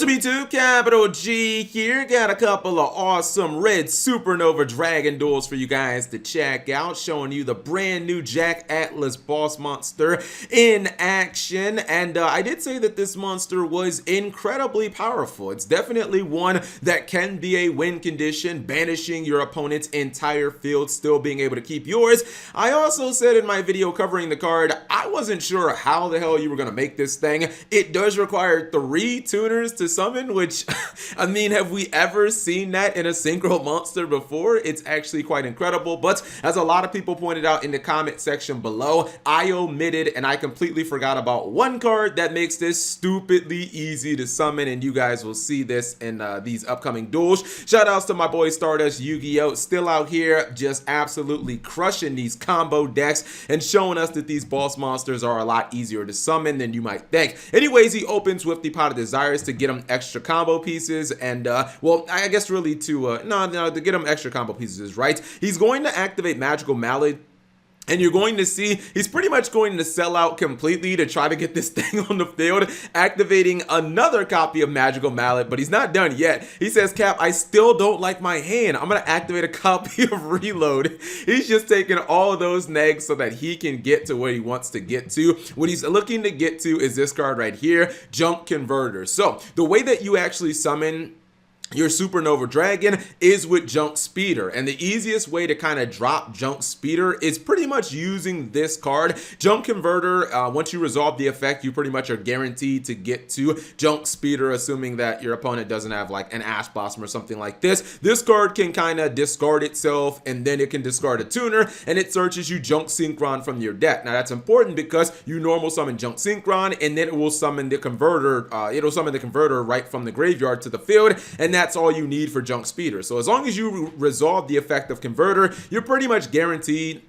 Ultra B2 capital G here. Got a couple of awesome red Supernova Dragon duels for you guys to check out, showing you the brand new Jack Atlas boss monster in action. And I did say that this monster was incredibly powerful. It's definitely one that can be a win condition, banishing your opponent's entire field, still being able to keep yours. I also said in my video covering the card, I wasn't sure how the hell you were going to make this thing. It does require 3 tuners to summon, which, I mean, have we ever seen that in a synchro monster before? It's actually quite incredible, but as a lot of people pointed out in the comment section below, I omitted and I completely forgot about one card that makes this stupidly easy to summon, and you guys will see this in these upcoming duels. Shout outs to my boy Stardust Yu-Gi-Oh! Still out here just absolutely crushing these combo decks and showing us that these boss monsters are a lot easier to summon than you might think. Anyways, he opens with the Pot of Desires to get him extra combo pieces, and well, I guess really to to get him extra combo pieces is right. He's going to activate Magical Mallet, and you're going to see he's pretty much going to sell out completely to try to get this thing on the field, activating another copy of Magical Mallet, but he's not done yet. He says, Cap, I still don't like my hand. I'm going to activate a copy of Reload. He's just taking all of those negs so that he can get to where he wants to get to. What he's looking to get to is this card right here, Junk Converter. So the way that you actually summon your Supernova Dragon is with Junk Speeder, and the easiest way to kind of drop Junk Speeder is pretty much using this card. Junk Converter, once you resolve the effect, you pretty much are guaranteed to get to Junk Speeder, assuming that your opponent doesn't have like an Ash Blossom or something like this. This card can kind of discard itself, and then it can discard a tuner, and it searches you Junk Synchron from your deck. Now that's important because you normal summon Junk Synchron, and then it will summon the converter. It'll summon the converter right from the graveyard to the field, and that's all you need for Junk Speeder. So as long as you resolve the effect of Converter, you're pretty much guaranteed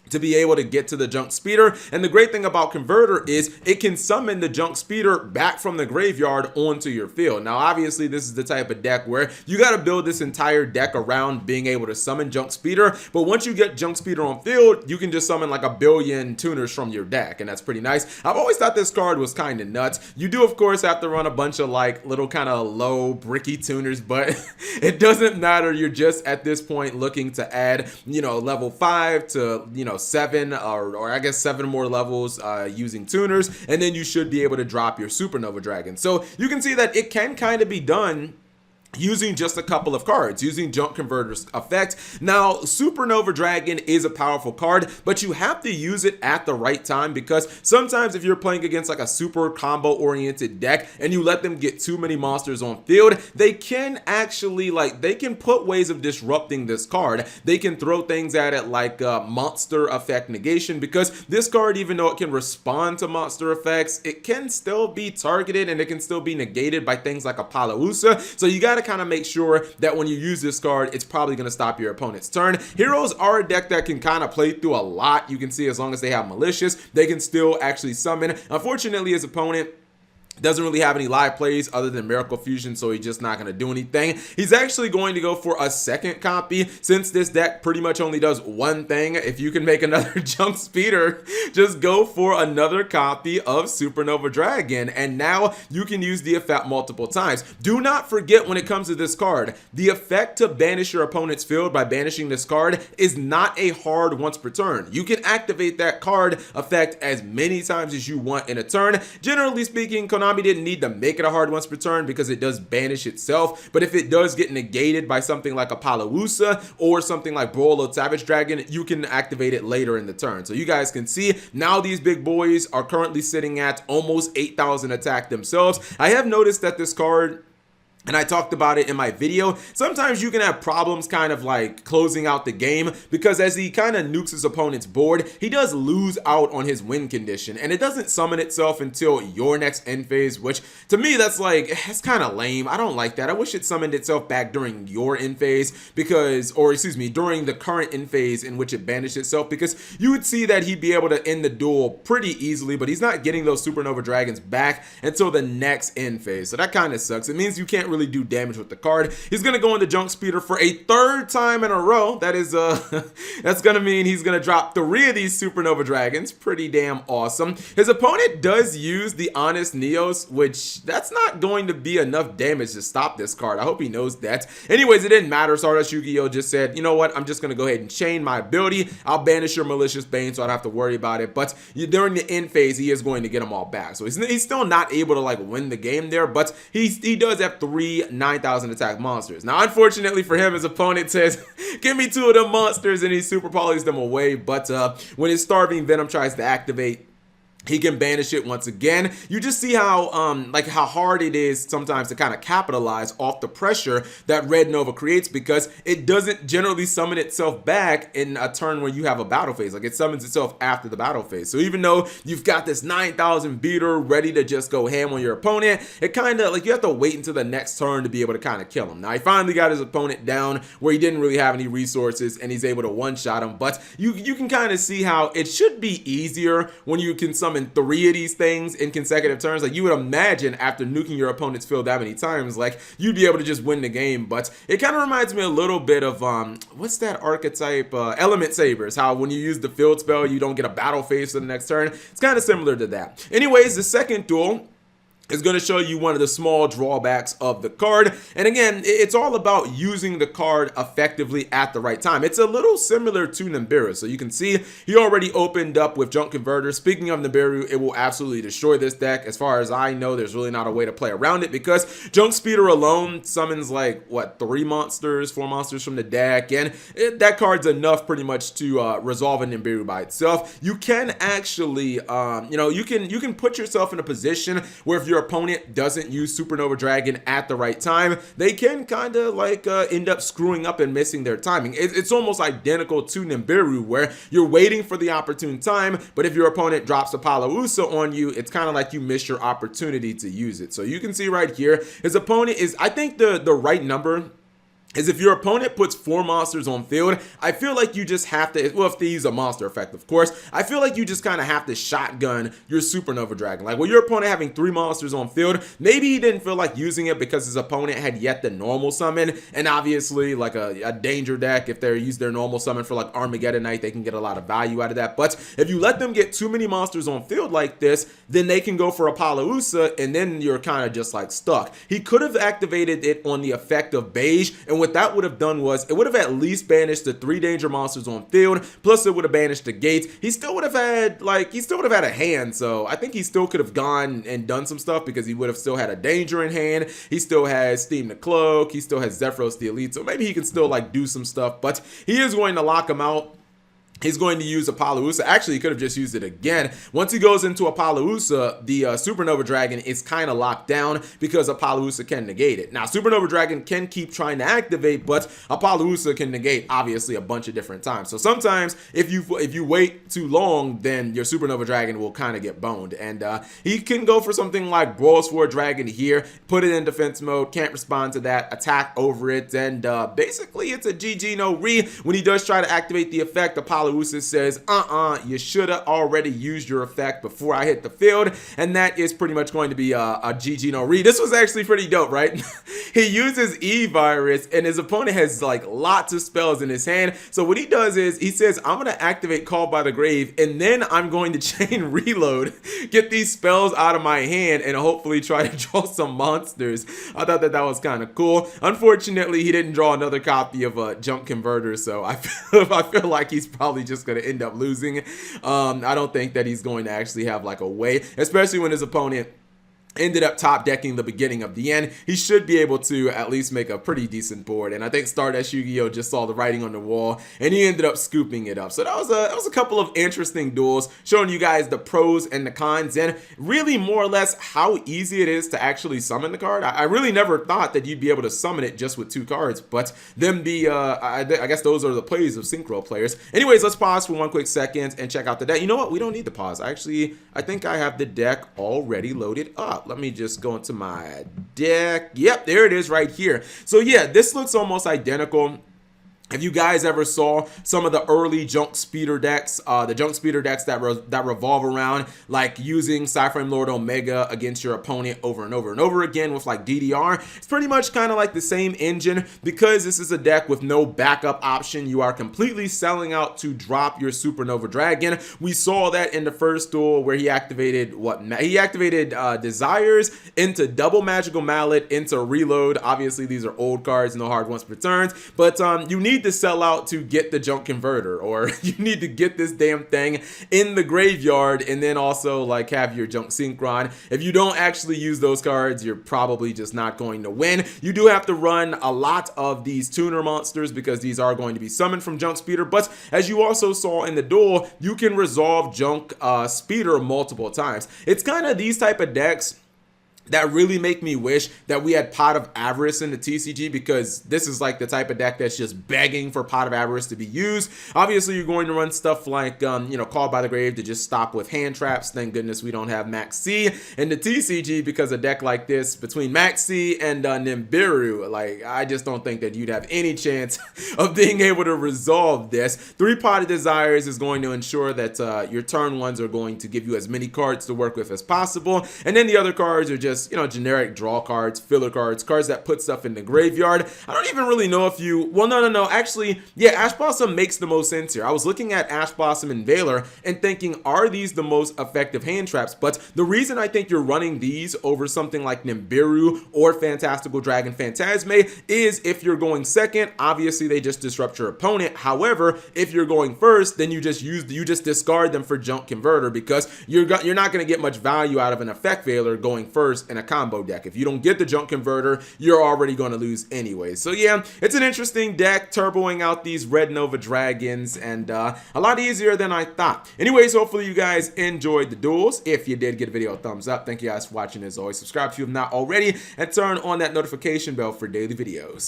to be able to get to the Junk Speeder. And the great thing about Converter is it can summon the Junk Speeder back from the graveyard onto your field. Now obviously this is the type of deck where you got to build this entire deck around being able to summon Junk Speeder, but once you get Junk Speeder on field, you can just summon like 1 billion tuners from your deck, and that's pretty nice. I've always thought this card was kind of nuts. You do of course have to run a bunch of like little kind of low bricky tuners, but it doesn't matter. You're just at this point looking to add, you know, level 5 to, you know, 7 or I guess 7 more levels using tuners, and then you should be able to drop your Supernova Dragon. So you can see that it can kind of be done using just a couple of cards, using Junk Converter's effect. Now, Supernova Dragon is a powerful card, but you have to use it at the right time, because sometimes if you're playing against like a super combo-oriented deck and you let them get too many monsters on field, they can actually, like, they can put ways of disrupting this card. They can throw things at it like monster effect negation, because this card, even though it can respond to monster effects, it can still be targeted and it can still be negated by things like a Palausa. So you gotta kind of make sure that when you use this card, it's probably going to stop your opponent's turn. Heroes are a deck that can kind of play through a lot. You can see as long as they have Malicious, they can still actually summon. Unfortunately, his opponent doesn't really have any live plays other than Miracle Fusion, so he's just not going to do anything. He's actually going to go for a second copy, since this deck pretty much only does one thing. If you can make another Junk Speeder, just go for another copy of Supernova Dragon, and now you can use the effect multiple times. Do not forget, when it comes to this card, the effect to banish your opponent's field by banishing this card is not a hard once per turn. You can activate that card effect as many times as you want in a turn. Generally speaking, Konami didn't need to make it a hard once per turn because it does banish itself, but if it does get negated by something like a Palausa or something like Broly Savage Dragon, you can activate it later in the turn. So you guys can see now these big boys are currently sitting at almost 8,000 attack themselves. I have noticed that this card, and I talked about it in my video, sometimes you can have problems kind of like closing out the game, because as he kind of nukes his opponent's board, he does lose out on his win condition, and it doesn't summon itself until your next end phase, which to me, that's like, it's kind of lame. I don't like that. I wish it summoned itself back during your end phase, because, or excuse me, during the current end phase in which it banished itself, because you would see that he'd be able to end the duel pretty easily, but he's not getting those Supernova Dragons back until the next end phase. So that kind of sucks. It means you can't really do damage with the card. He's going to go into Junk Speeder for a third time in a row. That is, that's going to mean he's going to drop 3 of these Supernova Dragons. Pretty damn awesome. His opponent does use the Honest Neos, which that's not going to be enough damage to stop this card. I hope he knows that. Anyways, it didn't matter. Stardust Yu-Gi-Oh! Just said, you know what, I'm just going to go ahead and chain my ability. I'll banish your Malicious Bane so I don't have to worry about it. But during the end phase, he is going to get them all back. So he's still not able to like win the game there, but he does have 3 9,000 attack monsters. Now, unfortunately for him, his opponent says, give me 2 of them monsters, and he super polys them away. But when his Starving Venom tries to activate, he can banish it once again. You just see how how hard it is sometimes to kind of capitalize off the pressure that Red Nova creates, because it doesn't generally summon itself back in a turn where you have a battle phase. Like, it summons itself after the battle phase. So even though you've got this 9,000 beater ready to just go ham on your opponent, it kind of like you have to wait until the next turn to be able to kind of kill him. Now, he finally got his opponent down where he didn't really have any resources, and he's able to one-shot him. But you can kind of see how it should be easier when you can summon 3 of these things in consecutive turns. Like, you would imagine after nuking your opponent's field that many times, like, you'd be able to just win the game. But it kind of reminds me a little bit of what's that archetype, Element Sabers, how when you use the field spell you don't get a battle phase for the next turn. It's kind of similar to that. Anyways, the second duel is going to show you one of the small drawbacks of the card. And again, it's all about using the card effectively at the right time. It's a little similar to Nibiru. So you can see he already opened up with Junk Converter. Speaking of Nibiru, it will absolutely destroy this deck. As far as I know, there's really not a way to play around it, because Junk Speeder alone summons like, what, 3 monsters, 4 monsters from the deck. And that card's enough pretty much to resolve a Nibiru by itself. You can actually, you can put yourself in a position where if you're opponent doesn't use Supernova Dragon at the right time, they can kind of like end up screwing up and missing their timing. It's almost identical to Nibiru, where you're waiting for the opportune time, but if your opponent drops a Palausa on you, it's kind of like you miss your opportunity to use it. So you can see right here, his opponent is, I think the right number is if your opponent puts 4 monsters on field, I feel like you just have to, well, if they use a monster effect, of course, I feel like you just kind of have to shotgun your Supernova Dragon. Like, with your opponent having 3 monsters on field, maybe he didn't feel like using it because his opponent had yet the normal summon, and obviously, like a danger deck, if they use their normal summon for like Armageddon Knight, they can get a lot of value out of that. But if you let them get too many monsters on field like this, then they can go for a Palausa, and then you're kind of just like stuck. He could have activated it on the effect of Beige, and what that would have done was it would have at least banished the 3 danger monsters on field, plus it would have banished the gates. He still would have had a hand, so I think he still could have gone and done some stuff, because he would have still had a danger in hand. He still has Steam the Cloak, he still has Zephyros the Elite, so maybe he can still like do some stuff, but he is going to lock him out. He's going to use a Palausa. Actually, he could have just used it again. Once he goes into a Palausa, the Supernova Dragon is kind of locked down, because a Palausa can negate it. Now, Supernova Dragon can keep trying to activate, but a Palausa can negate, obviously, a bunch of different times. So sometimes, if you wait too long, then your Supernova Dragon will kind of get boned. And he can go for something like Brawls for a Dragon here, put it in defense mode, can't respond to that, attack over it, and basically, it's a GG no re. When he does try to activate the effect, the Palausa says, you should have already used your effect before I hit the field, and that is pretty much going to be a GG no re. This was actually pretty dope, right? He uses E-Virus, and his opponent has like lots of spells in his hand. So what he does is he says, I'm going to activate Call by the Grave, and then I'm going to chain reload, get these spells out of my hand, and hopefully try to draw some monsters. I thought that was kind of cool. Unfortunately, he didn't draw another copy of Junk Converter, so I feel like he's probably just going to end up losing. I don't think that he's going to actually have like a way, especially when his opponent ended up top decking the beginning of the end. He should be able to at least make a pretty decent board, and I think Stardust Yu-Gi-Oh just saw the writing on the wall, and he ended up scooping it up. So that was a couple of interesting duels, showing you guys the pros and the cons, and really more or less how easy it is to actually summon the card. I really never thought that you'd be able to summon it just with 2 cards, but them be I guess those are the plays of synchro players. Anyways, let's pause for 1 quick second and check out the deck. You know what? We don't need to pause. I think I have the deck already loaded up. Let me just go into my deck. Yep, there it is right here. So yeah, this looks almost identical If you guys ever saw some of the early junk speeder decks, the junk speeder decks that revolve around like using Cyframe Lord Omega against your opponent over and over and over again with like DDR, it's pretty much kind of like the same engine. Because this is a deck with no backup option, you are completely selling out to drop your Supernova Dragon. We saw that in the first duel where he activated Desires into double Magical Mallet into Reload. Obviously these are old cards, no hard once per turns, but you need to sell out to get the junk converter, or you need to get this damn thing in the graveyard and then also like have your junk synchron. If you don't actually use those cards, you're probably just not going to win. You do have to run a lot of these tuner monsters because these are going to be summoned from junk speeder, but as you also saw in the duel, you can resolve junk speeder multiple times. It's kind of these type of decks that really make me wish that we had Pot of Avarice in the TCG, because this is like the type of deck that's just begging for Pot of Avarice to be used. Obviously, you're going to run stuff like, Called by the Grave to just stop with hand traps. Thank goodness we don't have Max C in the TCG, because a deck like this, between Max C and Nibiru, like, I just don't think that you'd have any chance of being able to resolve this. 3 Pot of Desires is going to ensure that your turn ones are going to give you as many cards to work with as possible, and then the other cards are just generic draw cards, filler cards, cards that put stuff in the graveyard. I don't even really know if you, actually, yeah, Ash Blossom makes the most sense here. I was looking at Ash Blossom and Veiler and thinking, are these the most effective hand traps? But the reason I think you're running these over something like Nibiru or Fantastical Dragon Phantasme is if you're going second, obviously they just disrupt your opponent. However, if you're going first, then you just discard them for junk converter, because you're not going to get much value out of an effect Veiler going first in a combo deck. If you don't get the junk converter, you're already going to lose anyway. So yeah, it's an interesting deck, turboing out these Red Nova Dragons, and a lot easier than I thought. Anyways, hopefully you guys enjoyed the duels. If you did, give the video a thumbs up. Thank you guys for watching. As always, subscribe if you have not already, and turn on that notification bell for daily videos.